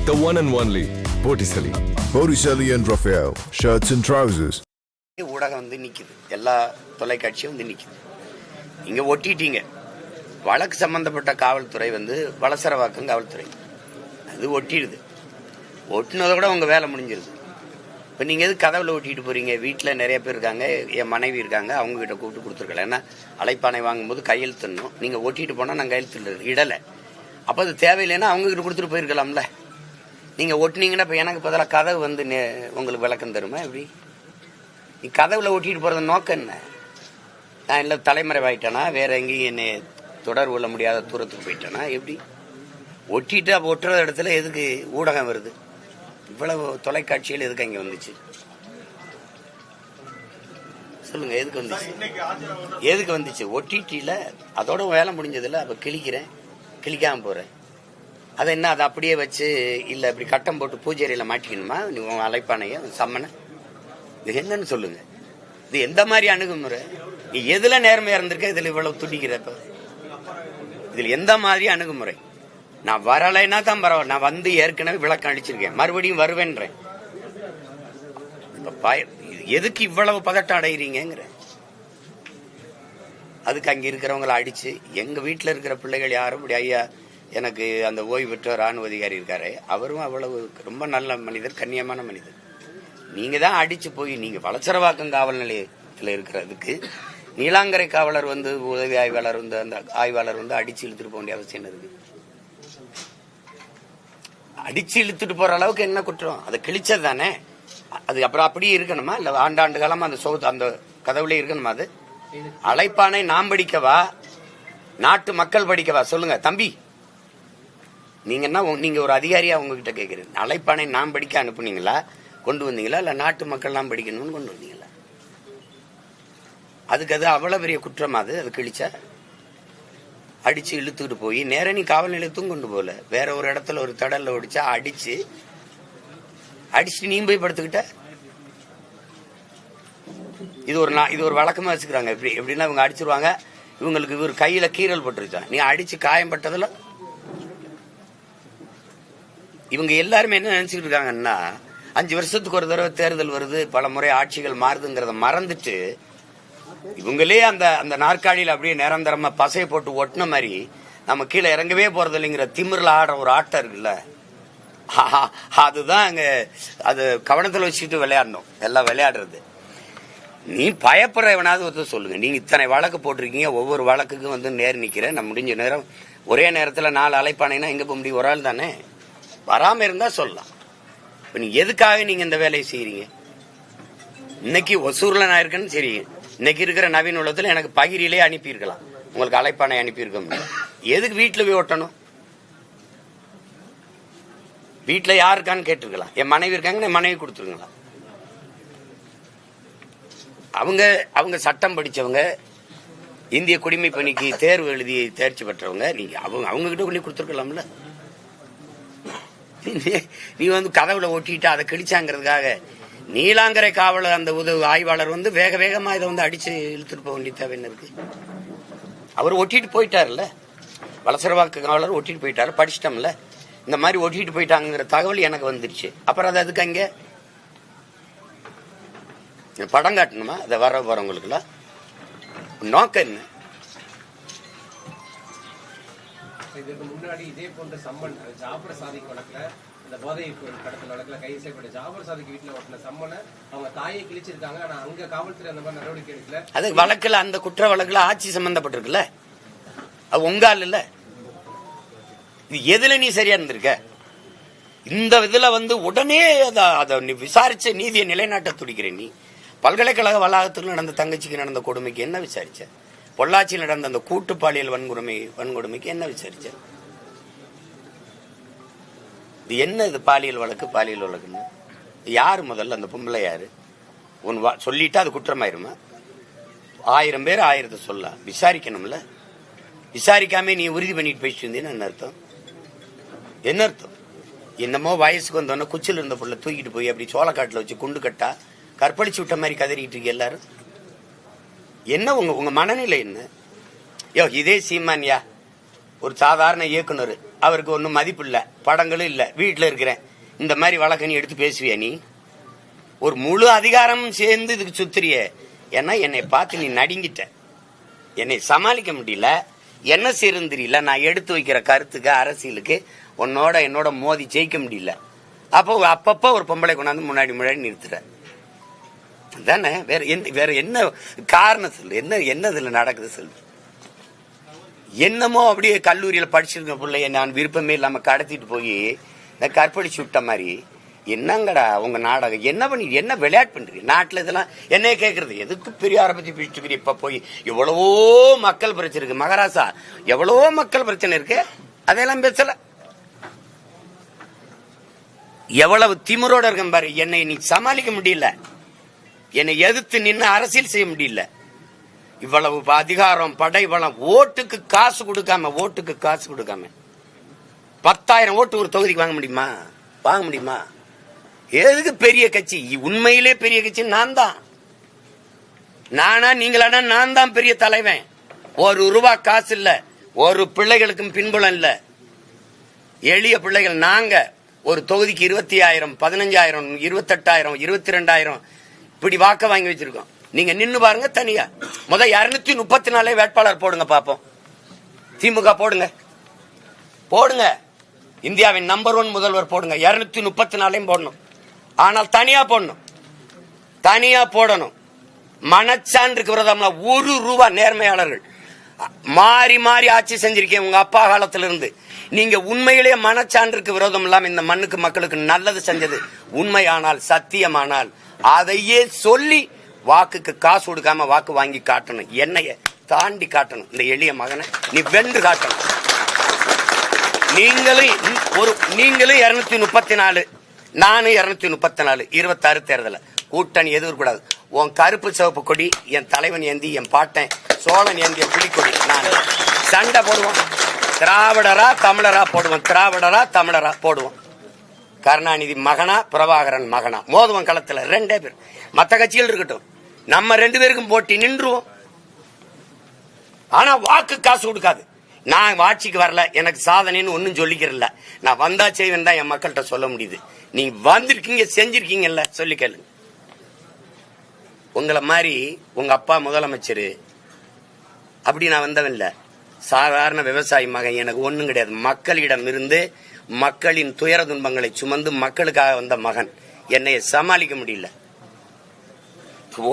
The one and only Botticelli. Botticelli and Raphael, shirts and trousers. ஊடகம் வந்து நிக்குது, எல்லா தொலைக்காட்சியும் வந்து நிக்குது. இங்க ஒட்டிட்டீங்க. வழக்கு சம்பந்தப்பட்ட காவல்துறை வந்து வலசரவாக்கம் காவல்துறை, அது ஒட்டிடுது. ஒட்டினதை கூட உங்க வேலை முடிஞ்சிருது. இப்போ நீங்க எது கதவுல ஒட்டிட்டு போறீங்க? வீட்டில் நிறைய பேர் இருக்காங்க, என் மனைவி இருக்காங்க, அவங்க கிட்ட கூப்பிட்டு கொடுத்துருக்கலாம். ஏன்னா அழைப்பானை வாங்கும்போது கையெழுத்துணும். நீங்க ஒட்டிட்டு போனா நான் கையெழுத்து இடலை. அப்போ அது தேவையில்லைன்னா அவங்க கிட்ட கொடுத்துட்டு போயிருக்கலாம்ல. நீங்க ஒட்டினீங்கன்னா இப்போ எனக்கு பதிலாக கதவு வந்து உங்களுக்கு விளக்கம் தருமா? எப்படி நீ கதவுல ஒட்டிட்டு போறது நோக்கம் என்ன? நான் இல்லை தலைமறைவாயிட்டேனா, வேற எங்கேயும் என்னை தொடர்பு கொள்ள முடியாத தூரத்துக்கு போயிட்டேனா? எப்படி ஒட்டிட்டு அப்போ ஒட்டுற இடத்துல எதுக்கு ஊடகம் வருது? இவ்வளவு தொலைக்காட்சிகள் எதுக்கு அங்கே வந்துச்சு சொல்லுங்க? எதுக்கு வந்துச்சு? எதுக்கு வந்துச்சு? ஒட்டிட்டில அதோட வேலை முடிஞ்சதில்ல. அப்போ கிழிக்கிறேன், கிழிக்காம போறேன். அதை என்ன அதை அப்படியே வச்சு இல்லை இப்படி கட்டம் போட்டு பூஜை அறையில மாட்டிக்கணுமா? நீ உன் அழைப்பானைய சம்மனை இது என்னன்னு சொல்லுங்க. இது எந்த மாதிரி அணுகுமுறை? நீ எதுல நேர்மையா இருந்திருக்க? இதுல இவ்வளவு துடிக்கிறப்ப இதுல எந்த மாதிரி அணுகுமுறை? நான் வரலைன்னா தான் பரவாயில்ல, நான் வந்து ஏற்கனவே விளக்கம் அளிச்சிருக்கேன், மறுபடியும் வருவேன்றேன். எதுக்கு இவ்வளவு பதட்டம் அடைகிறீங்கிற? அதுக்கு அங்க இருக்கிறவங்களை அடிச்சு, எங்க வீட்டுல இருக்கிற பிள்ளைகள் யாரும் இப்படி, ஐயா எனக்கு அந்த ஓய்வு பெற்ற ராணுவ அதிகாரி இருக்காரு, அவரும் அவ்வளவு ரொம்ப நல்ல மனிதர், கண்ணியமான மனிதர். நீங்க தான் அடிச்சு போய் நீங்க வலசரவாக்கம் காவல் நிலையத்தில் இருக்கிறதுக்கு நீலாங்கரை காவலர் வந்து உதவி ஆய்வாளர் வந்து அந்த ஆய்வாளர் வந்து அடிச்சு இழுத்துட்டு போக வேண்டிய அவசியம் இருக்கு? அடிச்சு இழுத்துட்டு போற அளவுக்கு என்ன குற்றம்? அதை கிழிச்சது தானே. அது அப்புறம் அப்படியே இருக்கணுமா? இல்ல ஆண்டாண்டு காலமா அந்த அந்த கதவுல இருக்கணுமா? அது அழைப்பானை நாம் படிக்கவா, நாட்டு மக்கள் படிக்கவா? சொல்லுங்க தம்பி, நீங்க என்ன, நீங்க ஒரு அதிகாரியா உங்ககிட்ட கேட்கிறேன். அழைப்பானை நாம் படிக்க அனுப்புனீங்களா, கொண்டு வந்தீங்களா, இல்ல நாட்டு மக்கள் நாம் படிக்கணும்னு கொண்டு வந்தீங்களா? அதுக்கு அது அவ்வளவு பெரிய குற்றம். அது கிழிச்சா அடிச்சு இழுத்துட்டு போய் நேர நீ காவல் நிலையத்தும் கொண்டு போல, வேற ஒரு இடத்துல ஒரு தடல்ல ஒடிச்சா அடிச்சு நீ போய் படுத்துக்கிட்ட. இது ஒரு வழக்கமா வச்சுக்கிறாங்க. எப்படின்னா இவங்க அடிச்சிருவாங்க, இவங்களுக்கு இவர் கையில கீறல் பட்டுருச்சா, நீ அடிச்சு காயம் பட்டதுல இவங்க எல்லாருமே என்ன நினைச்சுக்கிட்டு இருக்காங்கன்னா, 5 வருஷத்துக்கு ஒரு தடவை தேர்தல் வருது, பல முறை ஆட்சிகள் மாறுதுங்கிறத மறந்துட்டு இவங்களே அந்த நாற்காலியில் அப்படியே நிரந்தரமா பசையை போட்டு ஒட்டின மாதிரி நம்ம கீழே இறங்கவே போறது இல்லைங்கிற திமிரில் ஆடுற ஒரு ஆட்டம் இருக்குல்ல, அதுதான் அங்க அது கவனத்தில் வச்சுட்டு விளையாடணும். எல்லாம் விளையாடுறது. நீ பயப்படுறவனாவது ஒருத்தர் சொல்லுங்க. நீங்க இத்தனை வழக்கு போட்டிருக்கீங்க, ஒவ்வொரு வழக்குக்கும் வந்து நேர் நிக்கிறேன், நான் முடிஞ்ச நேரம் ஒரே நேரத்தில் 4 அழைப்பானைனா எங்க போக முடியும்? ஒரு ஆள் தானே. வராம இருந்தா சொல்லலாம். இப்ப நீங்க எதுக்காக நீங்க இந்த வேலையை செய்யறீங்க? இன்னைக்கு ஒசூர்ல நான் இருக்கேன்னு சரி, இன்னைக்கு இருக்கிற நவீன உலகத்துல எனக்கு பகிரிலே அனுப்பியிருக்கலாம், உங்களுக்கு அழைப்பானை அனுப்பியிருக்க முடியும். எதுக்கு வீட்டுல போய் ஒட்டணும்? வீட்டுல யாருக்கான்னு கேட்டிருக்கலாம். என் மனைவி இருக்காங்க, என் மனைவி கொடுத்துருங்களா? அவங்க சட்டம் படிச்சவங்க, இந்திய குடிமை பணிக்கு தேர்வு எழுதி தேர்ச்சி பெற்றவங்க. நீங்க அவங்க கிட்ட கொண்டு கொடுத்துருக்கலாம்ல. நீ வந்து கதவுல ஒட்டிட்டு அதை கிழிச்சாங்கிறதுக்காக நீலாங்கரை காவலர் அந்த உதவி ஆய்வாளர் வந்து வேக வேகமா இதை வந்து அடிச்சு இழுத்துட்டு போக வேண்டிய தேவை என்ன இருக்கு? அவர் ஒட்டிட்டு போயிட்டாருல்ல, வலசரவாக்கு காவலர் ஒட்டிட்டு போயிட்டாரு, படிச்சிட்டோம்ல. இந்த மாதிரி ஒட்டிட்டு போயிட்டாங்கிற தகவல் எனக்கு வந்துருச்சு. அப்புறம் அது அதுக்கு அங்க படம் காட்டணுமா? அதை வர போறவங்களுக்குலாம் நோக்கம் என்ன? இதற்கு முன்னாடி இதே போன்ற சம்மன் ஜாபர் சாதிக் வழக்குல, இந்த போதை கடத்தல் வழக்குல கைது செய்யப்பட்ட ஜாபர் சாதிக் வீட்டுல ஒட்டின சம்மனை அவங்க தாயை கிழிச்சிருக்காங்க. ஆனா அங்க காவல்துறை அந்த மாதிரி நடவடிக்கை எடுக்கல. அது வழக்குல, அந்த குற்ற வழக்குல ஆட்சி சம்பந்தப்பட்டிருக்குல்ல, அது உங்க ஆள் இல்ல. இது எதுல நீ சரியா இருந்திருக்க? இந்த இதுல வந்து உடனே அதை நீ விசாரிச்ச நீதியை நிலைநாட்ட துடிக்கிறேன். நீ பல்கலைக்கழக வளாகத்தில் நடந்த தங்கச்சிக்கு நடந்த கொடுமைக்கு என்ன விசாரிச்ச? பொள்ளாச்சியில் நடந்த அந்த கூட்டு பாலியல் வன்கொடுமைக்கு என்ன விசாரிச்ச? இது என்ன? இது பாலியல் வழக்குன்னு யாரு? முதல்ல அந்த பொம்பளை யாரு? சொல்லிட்டா அது குற்றமாயிருமா? 1000 பேர் 1000 சொல்ல விசாரிக்கணும்ல. விசாரிக்காம நீ உறுதி பண்ணிட்டு போயிட்டு இருந்தீன்னு என்ன அர்த்தம்? என்ன அர்த்தம்? என்னமோ வயசுக்கு வந்தோன்னா குச்சில் இருந்த பொருளை தூக்கிட்டு போய் அப்படி சோளக்காட்டுல வச்சு குண்டு கட்டா கற்பழிச்சு விட்ட மாதிரி கதறிட்டு இருக்கு எல்லாரும். என்ன உங்க மனநிலை என்ன? இதே சீமான்யா ஒரு சாதாரண இயக்குனர், அவருக்கு ஒன்றும் மதிப்பு இல்லை, படங்களும் இல்லை, வீட்டில் இருக்கிறேன், இந்த மாதிரி வழக்க நீ எடுத்து பேசுவியா? நீ ஒரு முழு அதிகாரம் சேர்ந்து இதுக்கு சுத்துறிய. ஏன்னா என்னை பார்த்து நீ நடுங்கிட்ட, என்னை சமாளிக்க முடியல, என்ன செய்யறது தெரியல. நான் எடுத்து வைக்கிற கருத்துக்கு அரசியலுக்கு என்னோட மோதி ஜெயிக்க முடியல. அப்பப்போ ஒரு பொம்பளை கொண்டாந்து முன்னாடி நிறுத்துற தானே. வேற என்ன காரணம் சொல்லு? என்ன இதுல நடக்குது சொல்லு? என்னமோ அப்படியே கல்லூரியில படிச்சிருக்க பிள்ளைய நான் விருப்பமே இல்லாம கடத்திட்டு போய் இந்த கற்பழிச்சு விட்ட மாதிரி. என்னங்கடா உங்க நாடகம்? என்ன விளையாட்டு பண்றீங்க நாட்டுல? இதெல்லாம் என்னைய கேக்குறது எதுக்கு? பெரியார பத்தி பேசிட்டு இப்ப போய் எவ்வளவோ மக்கள் பிரச்சனை இருக்கு மகாராசா, எவ்வளவோ மக்கள் பிரச்சனை இருக்கு, அதெல்லாம் பேசல. எவ்வளவு திமிரோட இருக்கேன் பாரு. என்னை நீ சமாளிக்க முடியல, என்னை எதிர்த்து நின்று அரசியல் செய்ய முடியல. இவ்வளவு அதிகாரம், படை பலம், ஓட்டுக்கு காசு கொடுக்காம 10,000 ஓட்டு ஒரு தொகுதிக்கு வாங்க முடியுமா? எதுக்கு பெரிய கட்சி? உண்மையிலே பெரிய கட்சி நான் தான். நானா நீங்களானா நான் தான் பெரிய தலைவன். ₹1 காசு இல்ல, ஒரு பிள்ளைகளுக்கும் பின்புலம் இல்ல, எளிய பிள்ளைகள் நாங்க. ஒரு தொகுதிக்கு 20,000, 15,000, 28,000, 22,000 இப்படி வாக்க வாங்கி வச்சிருக்கோம். நீங்க நின்னு பாருங்க தனியா. 234 வேட்பாளர் போடுங்க பாப்போம். திமுக போடுங்க, இந்தியாவின் நம்பர் 1 முதல்வர் போடுங்க. 234 போடணும். ஆனால் தனியா போடணும். மனச்சான்றுக்கு விரோதம்ல ₹1 நேர்மையாளர்கள் மாறி ஆட்சி செஞ்சிருக்கேன் உங்க அப்பா காலத்திலிருந்து. நீங்க உண்மையிலேயே மனச்சான்றுக்கு விரோதம் இல்லாம இந்த மண்ணுக்கு மக்களுக்கு நல்லது செஞ்சது உண்மையானால், சத்தியமானால் அதையே சொல்லி வாக்குக்கு காசு கொடுக்காம வாக்கு வாங்கி காட்டணும். என்னைய தாண்டி காட்டணும். இந்த எளிய மகனை நீ வென்று காட்டணும். நீங்களும் 234, நானும் 234. 26 தேர்தல கூட்டணி எதுவும் கூடாது. உன் கருப்பு சிவப்பு கொடி என் தலைவன் ஏந்தி, என் பாட்டன் சோழன் ஏந்திய புலிக்கொடி. நான் சண்டை போடுவோம். திராவிடரா தமிழரா போடுவோம். கருணாநிதி மகனா, பிரபாகரன் மகனா மோதுவன் களத்துல 2 பேர். மத்த கட்சிகள் இருக்கட்டும், நம்ம 2 பேருக்கும் போட்டி நின்றுவோம். ஆனா வாக்கு காசு கொடுக்காது. நான் ஆட்சிக்கு வரல, எனக்கு சாதனைன்னு ஒன்னும் சொல்லிக்கிறல. நான் வந்தா செய்வேன் தான் என் மக்கள்கிட்ட சொல்ல முடியுது. நீங்க வந்திருக்கீங்க, செஞ்சிருக்கீங்கல்ல, சொல்லி கேளுங்க. உங்களை மாதிரி உங்க அப்பா முதலமைச்சர் அப்படி நான் வந்தவன் இல்ல. சாதாரண விவசாயி மகன். எனக்கு ஒண்ணும் கிடையாது. மக்களிடம் இருந்து மக்களின் துயர துன்பங்களை சுமந்து மக்களுக்காக வந்த மகன். என்னைய சமாளிக்க முடியல,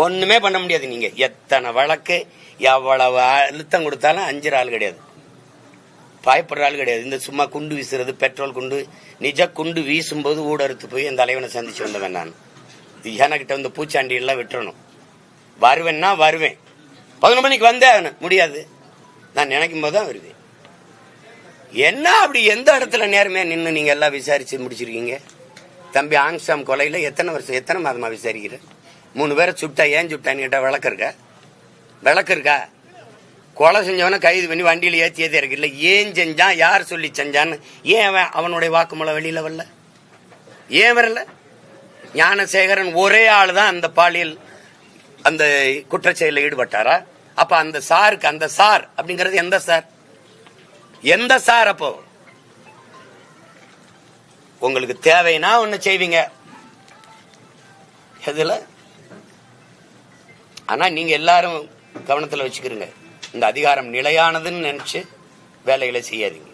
ஒண்ணுமே பண்ண முடியாது. நீங்க எத்தனை வழக்கு, எவ்வளவு அழுத்தம் கொடுத்தாலும் அஞ்சுற ஆள் கிடையாது, பயப்படுற ஆள் கிடையாது. இந்த சும்மா குண்டு வீசுறது, பெட்ரோல் குண்டு, நிஜ குண்டு வீசும்போது ஊடறுத்து போய் என் தலைவனை சந்திச்சு வந்தவன் நான். எனக்கிட்ட வந்து பூச்சாண்டி எல்லாம் விட்டுறணும். வருவேன்னா வருவேன், 11 மணிக்கு வந்தே முடியாது. நான் நினைக்கும் போதுதான் வருவேன். என்ன அப்படி எந்த இடத்துல நேர்மையா நின்று நீங்க எல்லாம் விசாரிச்சு முடிச்சிருக்கீங்க? தம்பி ஆங்ஸ்டாம் கொலையில எத்தனை மாதமா விசாரிக்கிற? 3 பேரை சுட்டா ஏன் சுட்டான்னு கேட்டா விளக்கு இருக்கா? கொலை செஞ்சவன கைது பண்ணி வண்டியில ஏத்தியதே இருக்குல்ல. ஏன் செஞ்சான், யார் சொல்லி செஞ்சான்னு ஏன் அவனுடைய வாக்குமூலம் வெளியில வரல? ஏன் வரல? ஞானசேகரன் ஒரே ஆளு தான் அந்த பாலியல் அந்த குற்றச்செயலில் ஈடுபட்டாரா? அப்ப அந்த சாருக்கு, அந்த சார் அப்படிங்கிறது எந்த சார்? அப்போ உங்களுக்கு தேவைன்னா ஒண்ணு செய்வீங்க எதுல. ஆனா நீங்க எல்லாரும் கவனத்துல வச்சுக்கிறீங்க, இந்த அதிகாரம் நிலையானதுன்னு நினைச்சு வேலைகளை செய்யாதீங்க.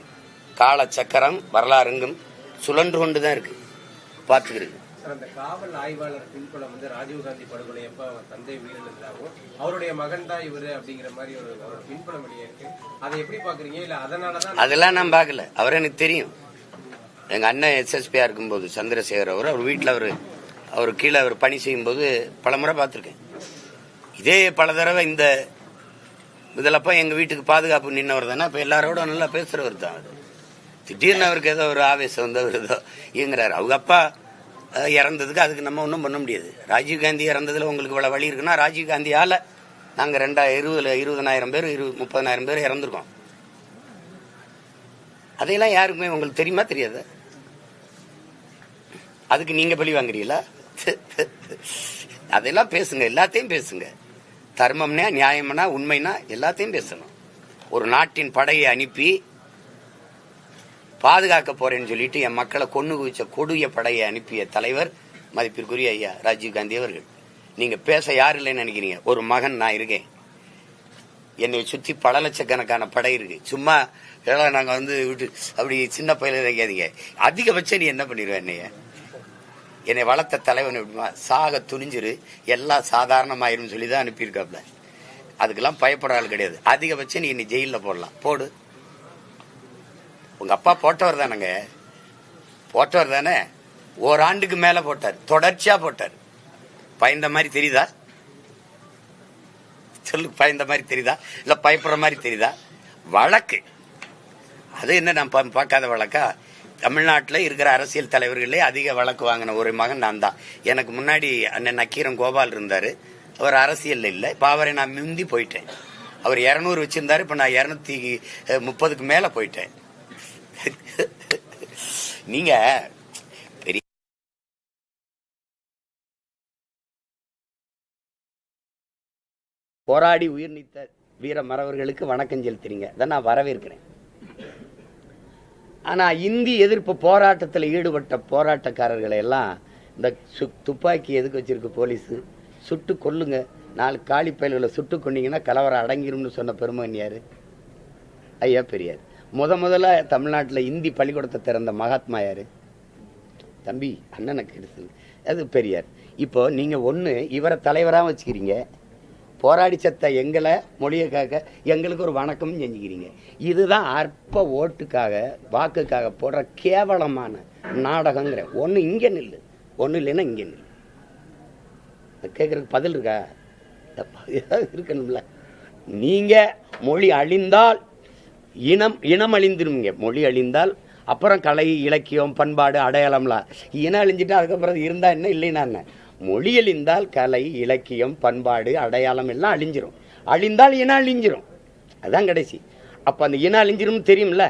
கால சக்கரம் வரலாறுங்கும் சுழன்று கொண்டுதான் இருக்கு, பாத்துக்கிறீங்க. அந்த காவல் ஆய்வாளர் பின்புலம் ராஜீவ்காந்தி படுகொலை எப்ப அவர் தந்தை உயிரிழந்தாகவும் அவருடைய மகன் தான் இவரு அப்படிங்கிற மாதிரி ஒரு பின்புலம் வெளியே இருக்கு. அதை எப்படி பாக்குறீங்க? இல்ல அதனாலதான்? அதெல்லாம் நான் பாக்கல. அவர் எனக்கு தெரியும். எங்க அண்ணன் SSPயா இருக்கும்போது சந்திரசேகர் அவர் வீட்டுல அவர் கீழே அவர் பணி செய்யும் போது பல முறை பார்த்திருக்கேன். இதே பல தடவை இந்த இதுலப்ப எங்க வீட்டுக்கு பாதுகாப்பு நின்னவர் தானே. இப்ப எல்லாரோட நல்லா பேசுறவர் தான். திடீர்னு அவருக்கு ஏதோ ஒரு ஆவேசம் வந்து அவர் ஏதோ இயங்குறாரு. அவங்க அப்பா இறந்ததுக்கு அதுக்கு நம்ம ஒன்றும் பண்ண முடியாது. ராஜீவ்காந்தி இறந்ததுல உங்களுக்கு இவ்வளவு வழி இருக்குன்னா ராஜீவ்காந்தியால நாங்க 2020 20,000 பேர் 30,000 பேர் இறந்துருக்கோம். அதையெல்லாம் யாருக்குமே உங்களுக்கு தெரியுமா தெரியாது? அதுக்கு நீங்க பழி வாங்குறீங்களா? அதெல்லாம் பேசுங்க, எல்லாத்தையும் பேசுங்க. தர்மம்னா, நியாயம்னா, உண்மைனா எல்லாத்தையும் பேசணும். ஒரு நாட்டின் படையை அனுப்பி பாதுகாக்க போறேன்னு சொல்லிட்டு என் மக்களை கொண்டு குவிச்ச கொடிய படையை அனுப்பிய தலைவர் மதிப்பிற்குரிய ஐயா ராஜீவ் காந்தி அவர்கள். நீங்க பேச யாரு இல்லைன்னு நினைக்கிறீங்க? ஒரு மகன் நான் இருக்கேன். என்னை சுத்தி பல லட்சக்கணக்கான படை இருக்கு. சும்மா நாங்க விட்டு அப்படி சின்ன பயில நினைக்காதீங்க. அதிகபட்சம் நீ என்ன பண்ணிடுவேன்? என்னை வளர்த்த தலைவன் சாக துணிஞ்சிரு, எல்லாம் சாதாரணமாயிரும் சொல்லிதான் அனுப்பியிருக்காப்ல. அதுக்கெல்லாம் பயப்படுற ஆள் கிடையாது. அதிகபட்சம் நீ ஜெயில போடலாம், போடு. உங்க அப்பா போட்டவர் தானங்க, போட்டவர் தானே. ஓராண்டுக்கு மேல போட்டார், தொடர்ச்சியா போட்டார். பயந்த மாதிரி தெரியுதா? சொல்லு, பயந்த மாதிரி தெரியுதா இல்ல பயப்படுற மாதிரி தெரியுதா? வழக்கு அது என்ன நான் பார்க்காத வழக்கா? தமிழ்நாட்டில் இருக்கிற அரசியல் தலைவர்களே அதிக வழக்கு வாங்கின ஒரு மகன் நான் தான். எனக்கு முன்னாடி அண்ணன் நக்கீரன் கோபால் இருந்தாரு, அவர் அரசியல் இல்லை. இப்ப அவரை நான் முந்தி போயிட்டேன். அவர் 200 வச்சிருந்தாரு, இப்ப நான் 230க்கு மேல போயிட்டேன். நீங்க பெரிய போராடி உயிர் நீத்த வீர மறவர்களுக்கு வணக்கம் செலுத்துறீங்க, அதான் நான் வரவேற்கிறேன். ஆனா இந்தி எதிர்ப்பு போராட்டத்தில் ஈடுபட்ட போராட்டக்காரர்களை எல்லாம் இந்த துப்பாக்கி எதுக்கு வச்சிருக்கு போலீஸ்? சுட்டு கொல்லுங்க, 4 காலி பயல்களை சுட்டு கொண்டீங்கன்னா கலவரம் அடங்கிரும்னு சொன்ன பெருமகன் யாரு? ஐயா பெரியார். முதல்ல தமிழ்நாட்டில் இந்தி பள்ளிக்கூடத்தை திறந்த மகாத்மா யாரு? தம்பி அண்ணனுக்கு எடுத்து அது பெரியார். இப்போ நீங்க ஒண்ணு இவரை தலைவராக வச்சுக்கிறீங்க, போராடி சத்த எங்களை மொழியை காக்க எங்களுக்கு ஒரு வணக்கம் செஞ்சுக்கிறீங்க. இதுதான் அற்ப ஓட்டுக்காக வாக்குக்காக போடுற கேவலமான நாடகங்கிற. ஒண்ணு இங்க நில்லு, ஒண்ணு இல்லைன்னா இங்க நில்லு. கேட்கறதுக்கு பதில் இருக்கா? இருக்கணும்ல. நீங்க மொழி அழிந்தால் இனம் அழிந்துருவீங்க. மொழி அழிந்தால் அப்புறம் கலை இலக்கியம் பண்பாடு அடையாளம்லாம். இனம் அழிஞ்சிட்டு அதுக்கப்புறம் இருந்தா என்ன இல்லைன்னா என்ன? மொழி அழிந்தால் கலை இலக்கியம் பண்பாடு அடையாளம் எல்லாம் அழிஞ்சிரும். அழிந்தால் இனம் அழிஞ்சிரும், அதான் கடைசி. அப்ப அந்த இனம் அழிஞ்சிரும் தெரியும்ல.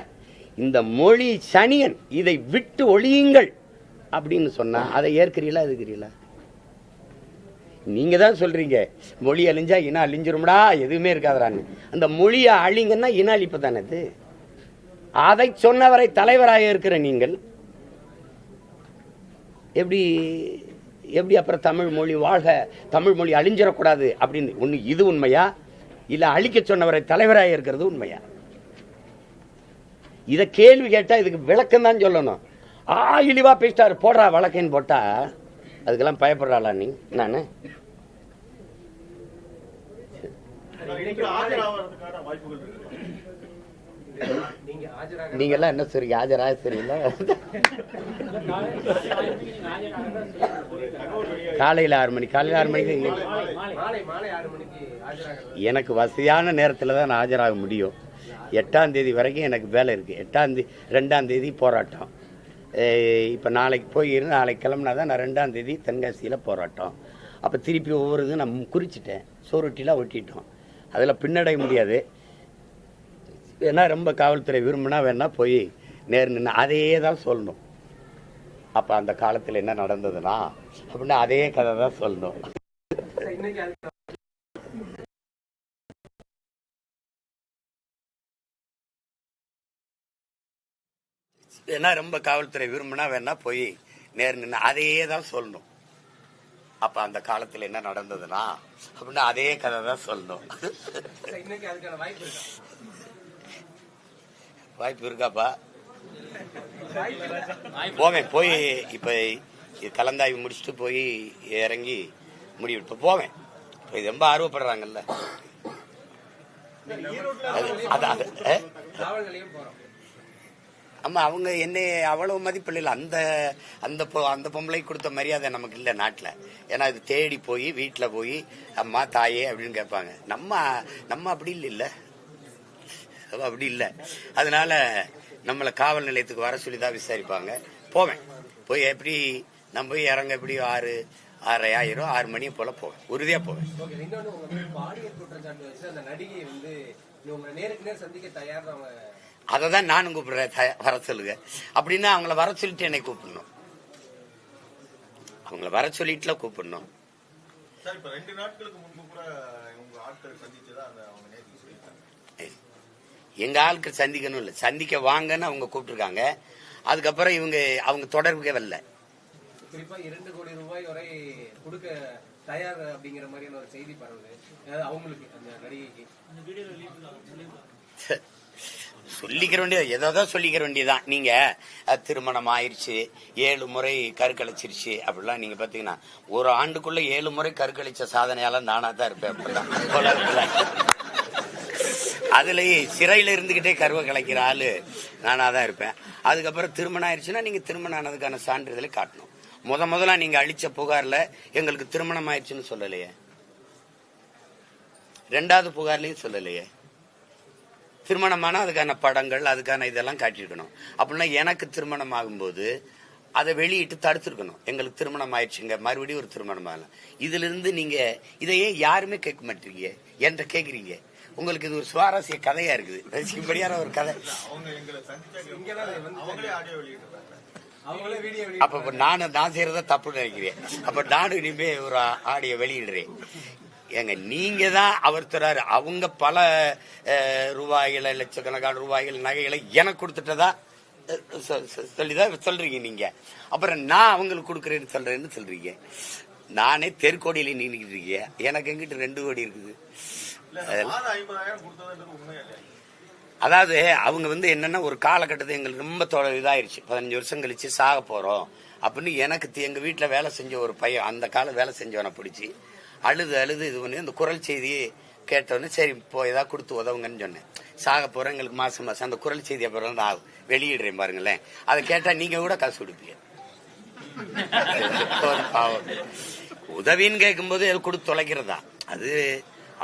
இந்த மொழி சனியன், இதை விட்டு ஒழியுங்கள் அப்படின்னு சொன்னா அதை ஏற்கிறீங்களா எதுக்கிறீங்களா? நீங்க தான் சொல்றீங்க மொழி அழிஞ்சா இனம் அழிஞ்சிரும்டா, எதுவுமே இருக்காதான்னு. அந்த மொழியை அழிங்கன்னா இன அழிப்பு தானே அது. அதை சொன்னவரை தலைவராக இருக்கிற நீங்கள் எப்படி அப்புறம் தமிழ் மொழி வாழ்க, தமிழ் மொழி அழிஞ்சிடக்கூடாது அப்படின்னு ஒண்ணு இது உண்மையா? இல்ல அழிக்க சொன்னவரை தலைவராக இருக்கிறது உண்மையா? இத கேள்வி கேட்டா இதுக்கு விளக்கம் தான் சொல்லணும். இழிவா பேசிட்டாரு போடுறா வழக்கன்னு போட்டா அதுக்கெல்லாம் பயப்படுறாளா நீ? நானு நீங்க எல்லாம் என்ன சொல்றீங்க? ஆஜராக தெரியல. காலையில 6 மணி, காலையில 6 மணிக்கு எனக்கு வசதியான நேரத்தில் தான் நான் ஆஜராக முடியும். 8ஆம் தேதி வரைக்கும் எனக்கு வேலை இருக்கு. 2ஆம் தேதி போராட்டம். இப்போ நாளைக்கு போயிருந்து நாளைக்கு கிளம்புனா தான் நான் 2ஆம் தேதி தென்காசியில் போராட்டம். அப்போ திருப்பி ஒவ்வொரு இது நான் குறிச்சிட்டேன், சோறுட்டிலாம் ஒட்டிட்டோம். அதில் பின்னடைய முடியாது. ஏன்னா ரொம்ப காவல்துறை விரும்பினா வேணா போய் நேர் நின்று அதே தான் சொல்லணும். அப்போ அந்த காலத்தில் என்ன நடந்ததுன்னா அப்படின்னா அதே கதை தான் சொல்லணும். ஏன்னா ரொம்ப காவல்துறை விரும்பினா வேணா போய் நேர் நின்று அதே தான் சொல்லணும். அப்ப அந்த காலத்துல என்ன நடந்ததுன்னா அப்படின்னா அதே கதை தான் சொல்லணும். வாய்ப்பு இருக்காப்பா? போவேன். போய் இப்ப கலந்தாய்வு முடிச்சுட்டு போய் இறங்கி முடிவு போவேன். இது ரொம்ப ஆர்வப்படுறாங்கல்ல. ஆமா, அவங்க என்னை அவ்வளவு மதிப்பில்லை. அந்த அந்த பொம்பளை கொடுத்த மரியாதை நமக்கு இல்லை நாட்டில். ஏன்னா இது தேடி போய் வீட்டில் போய் அம்மா தாயே அப்படின்னு கேட்பாங்க. நம்ம அப்படி இல்லை, அப்படி இல்லை. அதனால நம்மளை காவல் நிலையத்துக்கு வர சொல்லி தான் விசாரிப்பாங்க. போவேன். போய் எப்படி நம்ம போய் இறங்க எப்படி 6:30 ஆயிரும், 6 மணியை போல போவேன். உறுதியா போவேன். அததான் நானும் கூப்பிடுறேன், வர சொல்லுங்க அப்படின்னா. அவங்கள வர சொல்லிட்டு என்னை கூப்பிடணும். அவங்கள வர சொல்லிட்டுல கூப்பிடணும். எங்க ஆளுக்கு சந்திக்கணும் இல்லை, சந்திக்க வாங்கன்னு அவங்க கூப்பிட்டுருக்காங்க. அதுக்கப்புறம் அவங்க தொடர்புக்கே வரல. குறிப்பா 2 கோடி ரூபாய் வரை கொடுக்க தயார் அப்படிங்கிற மாதிரியான ஒரு செய்தி பரவுது. அவங்களுக்கு அந்த நடிகைக்கு சொல்லிக்கிற வேண்டியது ஏதோ சொல்லிக்கிற வேண்டியதான். நீங்க திருமணம் ஆயிடுச்சு, 7 முறை கருக்கழிச்சிருச்சு அப்படிலாம் நீங்க பாத்தீங்கன்னா, ஒரு ஆண்டுக்குள்ள 7 முறை கருக்கழிச்ச சாதனையால நானா தான் இருப்பேன். அப்படிதான் அதுலயே சிறையில இருந்துகிட்டே கருவை கலைக்கிற ஆளு நானா தான் இருப்பேன். அதுக்கப்புறம் திருமணம் ஆயிடுச்சுன்னா நீங்க திருமணம் ஆனதுக்கான சான்றிதழை காட்டணும். முதல்ல நீங்க அளிச்ச புகார்ல எங்களுக்கு திருமணம் ஆயிடுச்சுன்னு சொல்லலையே, 2வது புகார்லயும் சொல்லலையே. திருமணமான அதுக்கான படங்கள் அதுக்கான இதெல்லாம் காட்டியிருக்கணும். அப்படின்னா எனக்கு திருமணம் ஆகும்போது அதை வெளியிட்டு தடுத்துருக்கணும். எங்களுக்கு திருமணம் ஆயிடுச்சுங்க, மறுபடியும் ஒரு திருமணம் ஆகலாம். இதுல இருந்து நீங்க இதையே யாருமே கேட்க மாட்டீங்க, என்கிட்ட கேக்குறீங்க. உங்களுக்கு இது ஒரு சுவாரஸ்ய கதையா இருக்குது, ரசிக்கும்படியான ஒரு கதை. அப்ப நான் செய்யறத தப்பு நினைக்கிறேன். அப்ப நானும் இனிமே ஒரு ஆடியோ வெளியிடுறேன். ஏங்க நீங்க தான் அவர் தராரு, அவங்க பல ரூபாய்களை லட்சக்கணக்கான ரூபாய்கள் நகைகளை எனக்கு கொடுத்துட்டதா சொல்லிதான் சொல்றீங்க நீங்க. அப்புறம் நான் அவங்களுக்கு கொடுக்குறேன்னு சொல்றீங்க. நானே தெருக்கோடியில நின்றுக்கிட்டு இருக்கேன், எனக்கு எங்கிட்ட 2 கோடி இருக்குது. அதாவது அவங்க என்னன்னா ஒரு காலகட்டத்தை எங்களுக்கு ரொம்ப இதாயிருச்சு, 15 வருஷம் கழிச்சு சாக போறோம் அப்படின்னு எனக்கு எங்க வீட்டுல வேலை செஞ்ச ஒரு பையன், அந்த காலம் வேலை செஞ்சவனை பிடிச்சி அழுது இது பண்ணி அந்த குரல் செய்தியை கேட்டோன்னு சரி இப்போ ஏதாவது கொடுத்து உதவுங்கன்னு சொன்னேன். சாக போறோம், எங்களுக்கு மாசம் அந்த குரல் செய்தி அப்புறம் நான் வெளியிடுறேன் பாருங்களேன். அதை கேட்டா நீங்க கூட காசு கொடுப்பீங்க. உதவின்னு கேட்கும்போது கொடுத்து தொலைக்கிறதா, அது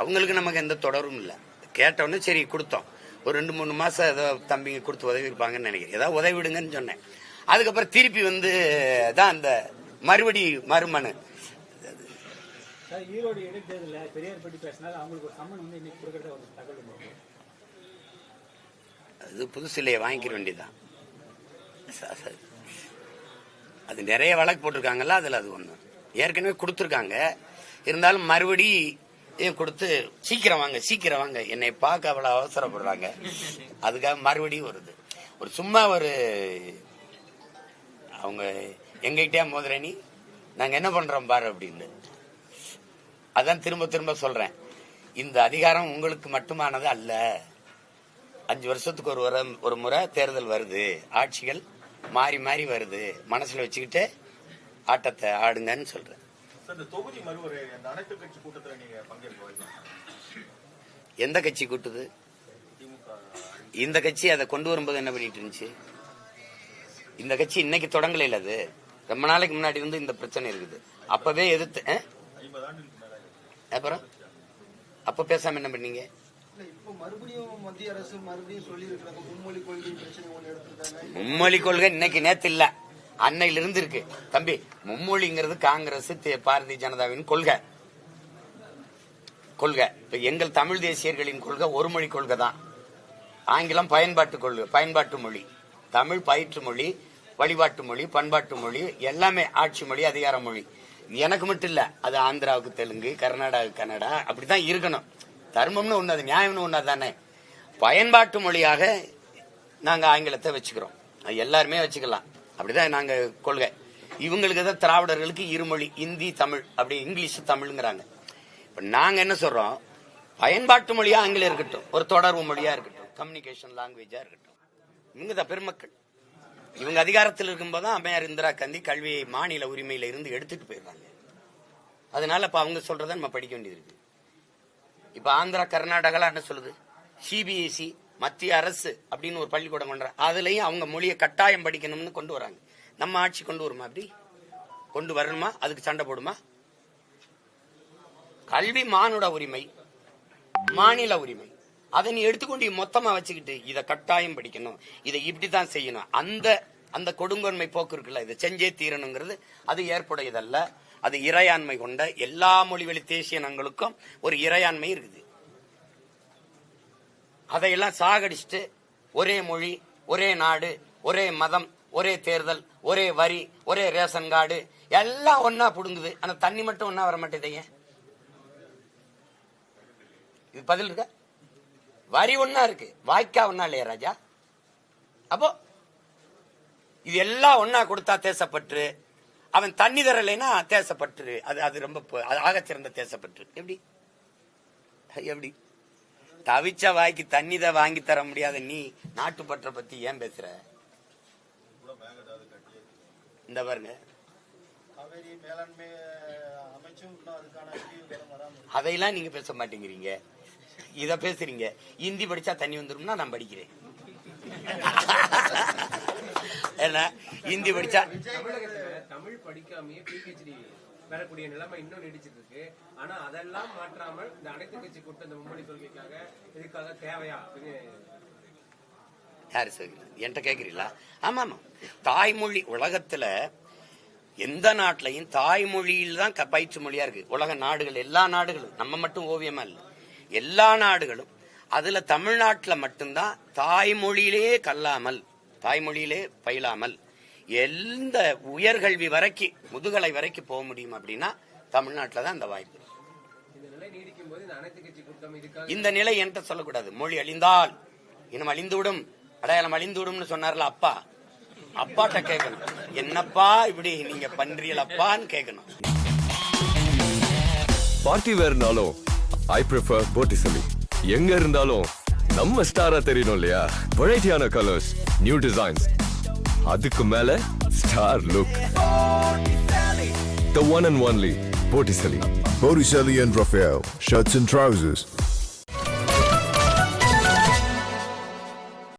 அவங்களுக்கு நமக்கு எந்த தொடரும் இல்லை. கேட்டோன்னு சரி கொடுத்தோம். ஒரு 2-3 மாசம் ஏதோ தம்பிங்க கொடுத்து உதவி இருப்பாங்கன்னு நினைக்கிறேன். ஏதாவது உதவி விடுங்கன்னு சொன்னேன். அதுக்கப்புறம் திருப்பி தான் அந்த மறுமனு ஈரோடு இடைத்தேர்தலில் பெரியார் பற்றி பேசினால அவங்களுக்கு ஒரு சம்மன் இன்னைக்கு கொடுக்கறத ஒரு தகவல். அது புதுசு இல்லையே, வாங்கிக்கிற வேண்டியதான். அது நிறைய வழக்கு போட்டிருக்காங்கல்ல, அதுல அது ஒண்ணு ஏற்கனவே கொடுத்துருக்காங்க. இருந்தாலும் மறுபடி கொடுத்து சீக்கிரம் வாங்க என்னை பார்க்க அவ்வளவு அவசரப்படுறாங்க. அதுக்காக மறுபடியும் வருது. ஒரு சும்மா அவங்க எங்ககிட்டயா மோதிரணி நாங்க என்ன பண்றோம் பாரு அப்படின்னு. அதான் திரும்ப சொல்றேன், இந்த அதிகாரம் உங்களுக்கு மட்டுமானது அல்ல. 5 வருஷத்துக்கு ஒரு முறை தேர்தல் வருது, ஆட்சிகள் மாறி மாறி வருது, மனசுல வச்சுக்கிட்டு ஆட்டத்தை ஆடுங்கன்னு சொல்றேன். எந்த கட்சி கூட்டுது? இந்த கட்சி அதை கொண்டு வரும்போது என்ன பண்ணிட்டு இருந்துச்சு? இந்த கட்சி இன்னைக்கு தொடங்கல, அது ரொம்ப நாளைக்கு முன்னாடி இருந்து இந்த பிரச்சனை இருக்குது. அப்பவே எதிர்த்து அப்புறம் அப்ப பேசாம என்ன பண்ணீங்க? மும்மொழி கொள்கை இன்னைக்கு நேத்து இல்ல, அன்னையில இருந்து இருக்கு தம்பி. மும்மொழிங்கிறது காங்கிரஸ் பாரதிய ஜனதாவின் கொள்கை. இப்ப எங்கள் தமிழ் தேசியர்களின் கொள்கை ஒரு மொழி கொள்கை தான். ஆங்கிலம் பயன்பாட்டு மொழி, தமிழ் பயிற்று மொழி, வழிபாட்டு மொழி, பண்பாட்டு மொழி, எல்லாமே ஆட்சி மொழி, அதிகார மொழி. எனக்கு மட்டும் இல்ல, அது ஆந்திராவுக்கு தெலுங்கு, கர்நாடகாவுக்கு கன்னடா, அப்படித்தான் இருக்கணும். தர்மம்னு ஒண்ணு, அது நியாயம்னு ஒண்ணு தானே. பயன்பாட்டு மொழியாக நாங்க ஆங்கிலத்தை வச்சுக்கிறோம், எல்லாருமே வச்சுக்கலாம். அப்படிதான் நாங்க கொள்கை. இவங்களுக்கு தான் திராவிடர்களுக்கு இருமொழி, இந்தி தமிழ், அப்படி இங்கிலீஷ் தமிழ்ங்கிறாங்க. இப்ப நாங்க என்ன சொல்றோம், பயன்பாட்டு மொழியா ஆங்கிலம் இருக்கட்டும், ஒரு தொடர்பு மொழியா இருக்கட்டும், கம்யூனிகேஷன் லாங்குவேஜா இருக்கட்டும். இவங்க தான் பெருமக்கள். இவங்க அதிகாரத்தில் இருக்கும்போது அம்மையார் இந்திரா காந்தி கல்வியை மாநில உரிமையில இருந்து எடுத்துட்டு போயிடுறாங்க. அதனால இப்ப அவங்க சொல்றத நம்ம படிக்க வேண்டியது இருக்கு. இப்ப ஆந்திரா கர்நாடகா என்ன சொல்லுது, சிபிஎஸ்இ மத்திய அரசு அப்படின்னு ஒரு பள்ளிக்கூடம் கொண்டு அதுலயும் அவங்க மொழியை கட்டாயம் படிக்கணும்னு கொண்டு வராங்க. நம்ம ஆட்சி கொண்டு வருமா? அப்படி கொண்டு வரணுமா? அதுக்கு சண்டை போடுமா? கல்வி மானுட உரிமை, மாநில உரிமை, அதை நீ எடுத்துக்கொண்டு மொத்தமா வச்சுக்கிட்டு இதை கட்டாயம் படிக்கணும், இதை இப்படித்தான் செய்யணும், அந்த கொடுங்கொன்மை போக்கு இருக்குல்ல, இதை செஞ்சே தீரணுங்கிறது அது ஏற்புடையதல்ல. அது இறையாண்மை கொண்ட எல்லா மொழிவழி தேசிய இனங்களுக்கும் ஒரு இறையாண்மை இருக்குது. அதையெல்லாம் சாகடிச்சுட்டு ஒரே மொழி, ஒரே நாடு, ஒரே மதம், ஒரே தேர்தல், ஒரே வரி, ஒரே ரேஷன் கார்டு, எல்லாம் ஒன்னா புடுங்குது. ஆனா தண்ணி மட்டும் ஒன்னா வர மாட்டேங்க. இது பதில் இருக்கா? வரி ஒன்னா இருக்கு, வாய்க்கா ஒன்னா இல்லையா ராஜா? அப்போ இது எல்லாம் ஒன்னா கொடுத்தா தேசப்பற்று, அவன் தண்ணி தரலைன்னா தேசப்பற்று, அது ரொம்ப ஆகச்சிறந்த தேசப்பற்று. எப்படி எப்படி தவிச்ச வாய்க்கு தண்ணி தான் வாங்கி தர முடியாத நீ நாட்டுப்பற்ற பத்தி ஏன் பேசுற? இந்த பாருங்க, அதையெல்லாம் நீங்க பேச மாட்டேங்கிறீங்க, இத பேசுறீங்க. இந்தி படிச்சா தண்ணி வந்துரும்னா நான் படிக்கிறேன். என்ன இந்தி படிச்சா தமிழ் படிக்காமயே பிஹெச்டி பெறக்கூடிய நிலைமை இன்னும் நீடிச்சிட்டு இருக்கு. ஆனா அதெல்லாம் மாற்றாமல் இந்த அனைத்து கட்சி கூட்டம் இந்த மும்மொழி கொள்கைக்காக இதுக்காக தேவையா யாரு சொல்றீங்க? என்கிட்ட கேக்குறீங்களா? ஆமா ஆமா, தாய்மொழி உலகத்துல எந்த நாட்டிலையும் தாய்மொழியில் தான் பயிற்று மொழியா இருக்கு. உலக நாடுகள், எல்லா நாடுகளும், நம்ம மட்டும் ஓவியமா இல்ல, எல்லா நாடுகளும். அதுல தமிழ்நாட்டுல மட்டும்தான் தாய்மொழியிலே கல்லாமல், தாய்மொழியிலே பயிலாமல் எந்த உயர்கல்வி வரைக்கும், முதுகலை வரைக்கும் போக முடியும் அப்படின்னா தமிழ்நாட்டில தான் அந்த வாய்ப்பு. இந்த நிலை என்கிட்ட சொல்லக்கூடாது. மொழி அழிந்தால் இனம் அழிந்துவிடும், அடையாளம் அழிந்துவிடும் சொன்னார்ல அப்பா, அப்பாட்ட கேட்கணும், என்னப்பா இப்படி நீங்க பண்றீங்களப்பான்னு கேட்கணும். பார்ட்டி வேர்னாலும் ஐ ப்ரிஃபர் போட்டிசலி. எங்க இருந்தாலும் நம்ம ஸ்டாரா தெரியணும் இல்லையா? வெரைட்டியான கலர்ஸ், நியூ டிசைன்ஸ், அதுக்கு மேல star look. The one and only Botticelli. Botticelli and Raphael, shirts and trousers.